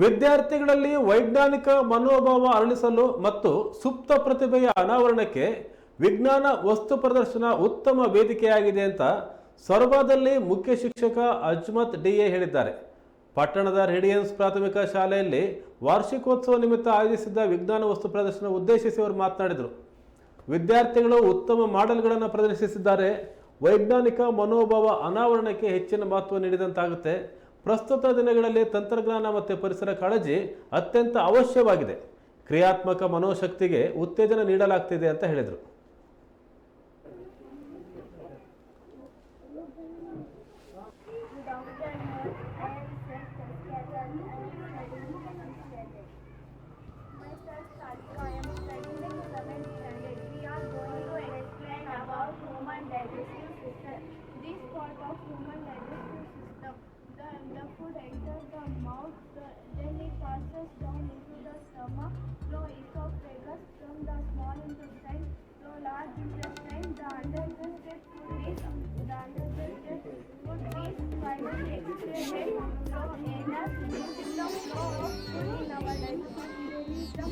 ವಿದ್ಯಾರ್ಥಿಗಳಲ್ಲಿ ವೈಜ್ಞಾನಿಕ ಮನೋಭಾವ ಅರಳಿಸಲು ಮತ್ತು ಸುಪ್ತ ಪ್ರತಿಭೆಯ ಅನಾವರಣಕ್ಕೆ ವಿಜ್ಞಾನ ವಸ್ತು ಪ್ರದರ್ಶನ ಉತ್ತಮ ವೇದಿಕೆಯಾಗಿದೆ ಅಂತ ಸೊರಬದಲ್ಲಿ ಮುಖ್ಯ ಶಿಕ್ಷಕ ಅಜ್ಮತ್ ಡಿಎ ಹೇಳಿದ್ದಾರೆ. ಪಟ್ಟಣದ ರೇಡಿಯನ್ಸ್ ಪ್ರಾಥಮಿಕ ಶಾಲೆಯಲ್ಲಿ ವಾರ್ಷಿಕೋತ್ಸವ ನಿಮಿತ್ತ ಆಯೋಜಿಸಿದ್ದ ವಿಜ್ಞಾನ ವಸ್ತು ಪ್ರದರ್ಶನ ಉದ್ದೇಶಿಸಿ ಅವರು ಮಾತನಾಡಿದರು. ವಿದ್ಯಾರ್ಥಿಗಳು ಉತ್ತಮ ಮಾಡೆಲ್ಗಳನ್ನು ಪ್ರದರ್ಶಿಸಿದ್ದಾರೆ. ವೈಜ್ಞಾನಿಕ ಮನೋಭಾವ ಅನಾವರಣಕ್ಕೆ ಹೆಚ್ಚಿನ ಮಹತ್ವ ನೀಡಿದಂತಾಗುತ್ತೆ. ಪ್ರಸ್ತುತ ದಿನಗಳಲ್ಲಿ ತಂತ್ರಜ್ಞಾನ ಮತ್ತು ಪರಿಸರ ಕಾಳಜಿ ಅತ್ಯಂತ ಅವಶ್ಯವಾಗಿದೆ. ಕ್ರಿಯಾತ್ಮಕ ಮನೋಶಕ್ತಿಗೆ ಉತ್ತೇಜನ ನೀಡಲಾಗ್ತಿದೆ ಅಂತ ಹೇಳಿದರು. This part of human digestive system, the food enters the mouth, then it passes down into the stomach, through esophagus, from the small intestine, through large intestine. The undigested food is finally excreted through anus. This is the flow of food in our digestive system.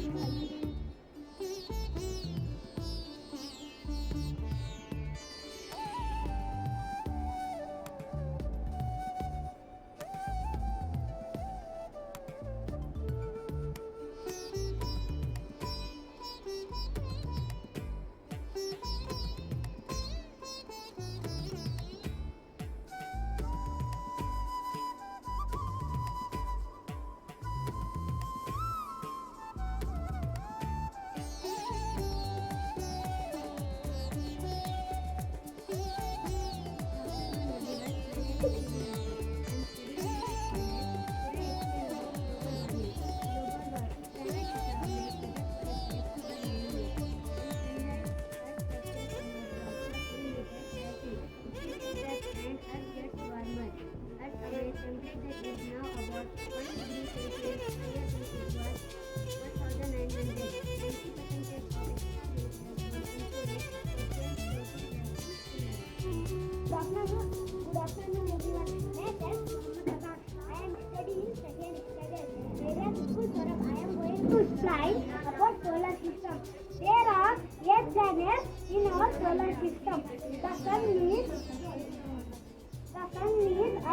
About solar system. There are 8 planets in our solar system. The sun is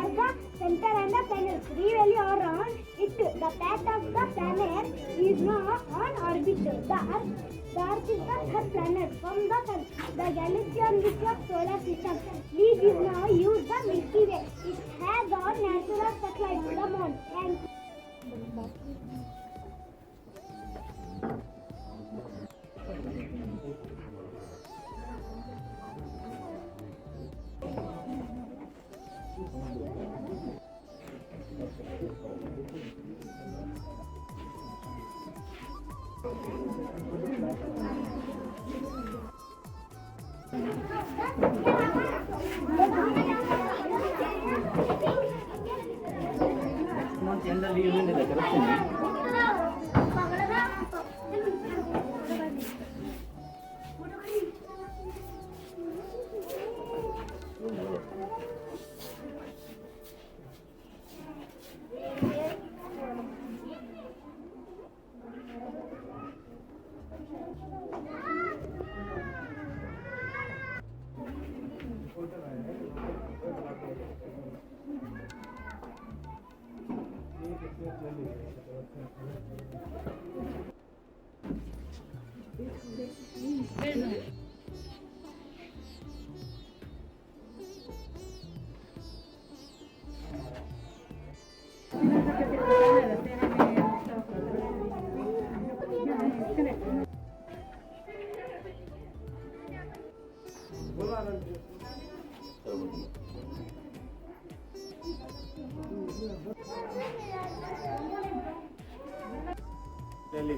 at the center and the planets revolve around it. The path of the planet is not on orbit. The Earth is the third planet from the sun. The galaxy on which your solar system lives is now used the Milky Way. It has our natural satellite, the moon. And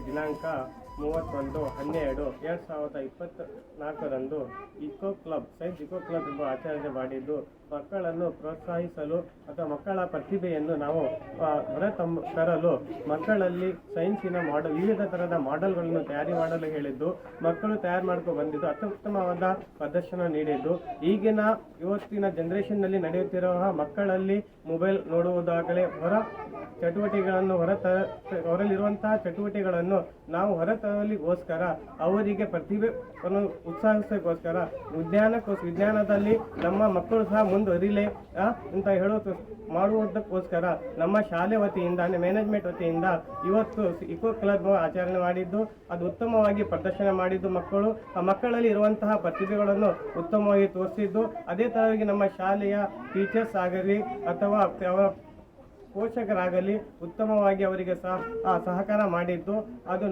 ದಿನಾಂಕ 31/12/2024 eco club science eco club ಎಂಬ ಆಚರಣೆ ಮಾಡಿದ್ದು ಮಕ್ಕಳನ್ನು ಪ್ರೋತ್ಸಾಹಿಸಲು ಅಥವಾ ಮಕ್ಕಳ ಪ್ರತಿಭೆಯನ್ನು ನಾವು ತರಲು ಮಕ್ಕಳಲ್ಲಿ ಸೈನ್ಸಿನ ಮಾಡೆಲ್ ವಿವಿಧ ಥರದ ಮಾಡೆಲ್ಗಳನ್ನು ತಯಾರಿ ಮಾಡಲು ಹೇಳಿದ್ದು, ಮಕ್ಕಳು ತಯಾರು ಮಾಡ್ಕೊಂಡು ಬಂದಿದ್ದು ಅತ್ಯುತ್ತಮವಾದ ಪ್ರದರ್ಶನ ನೀಡಿದ್ದು, ಇವತ್ತಿನ ಜನರೇಷನ್ನಲ್ಲಿ ನಡೆಯುತ್ತಿರುವ ಮಕ್ಕಳಲ್ಲಿ ಮೊಬೈಲ್ ನೋಡುವುದಾಗಲೇ ಹೊರ ಚಟುವಟಿಕೆಗಳನ್ನು ಹೊರಲಿರುವಂತಹ ಚಟುವಟಿಕೆಗಳನ್ನು ನಾವು ಹೊರತರಲಿಗೋಸ್ಕರ ಅವರಿಗೆ ಪ್ರತಿಭೆಯನ್ನು ಉತ್ಸಾಹಿಸೋಕ್ಕೋಸ್ಕರ ವಿಜ್ಞಾನದಲ್ಲಿ ನಮ್ಮ ಮಕ್ಕಳು ಸಹ ಮುಂದುವರಿಲೆ ಅಂತ ಮಾಡುವುದಕ್ಕೋಸ್ಕರ ನಮ್ಮ ಶಾಲೆ ವತಿಯಿಂದ ಮ್ಯಾನೇಜ್ಮೆಂಟ್ ವತಿಯಿಂದ ಇವತ್ತು ಇಕೋ ಕ್ಲಬ್ ಆಚರಣೆ ಮಾಡಿದ್ದು, ಅದು ಉತ್ತಮವಾಗಿ ಪ್ರದರ್ಶನ ಮಾಡಿದ್ದು, ಮಕ್ಕಳಲ್ಲಿ ಇರುವಂತಹ ಪ್ರತಿಭೆಗಳನ್ನು ಉತ್ತಮವಾಗಿ ತೋರಿಸಿದ್ದು, ಅದೇ ತರವಾಗಿ ನಮ್ಮ ಶಾಲೆಯ ಟೀಚರ್ಸ್ ಆಗಲಿ ಅಥವಾ ಅವರ ಪೋಷಕರಾಗಲಿ ಉತ್ತಮವಾಗಿ ಅವರಿಗೆ ಸಹಕಾರ ಮಾಡಿದ್ದು ಅದು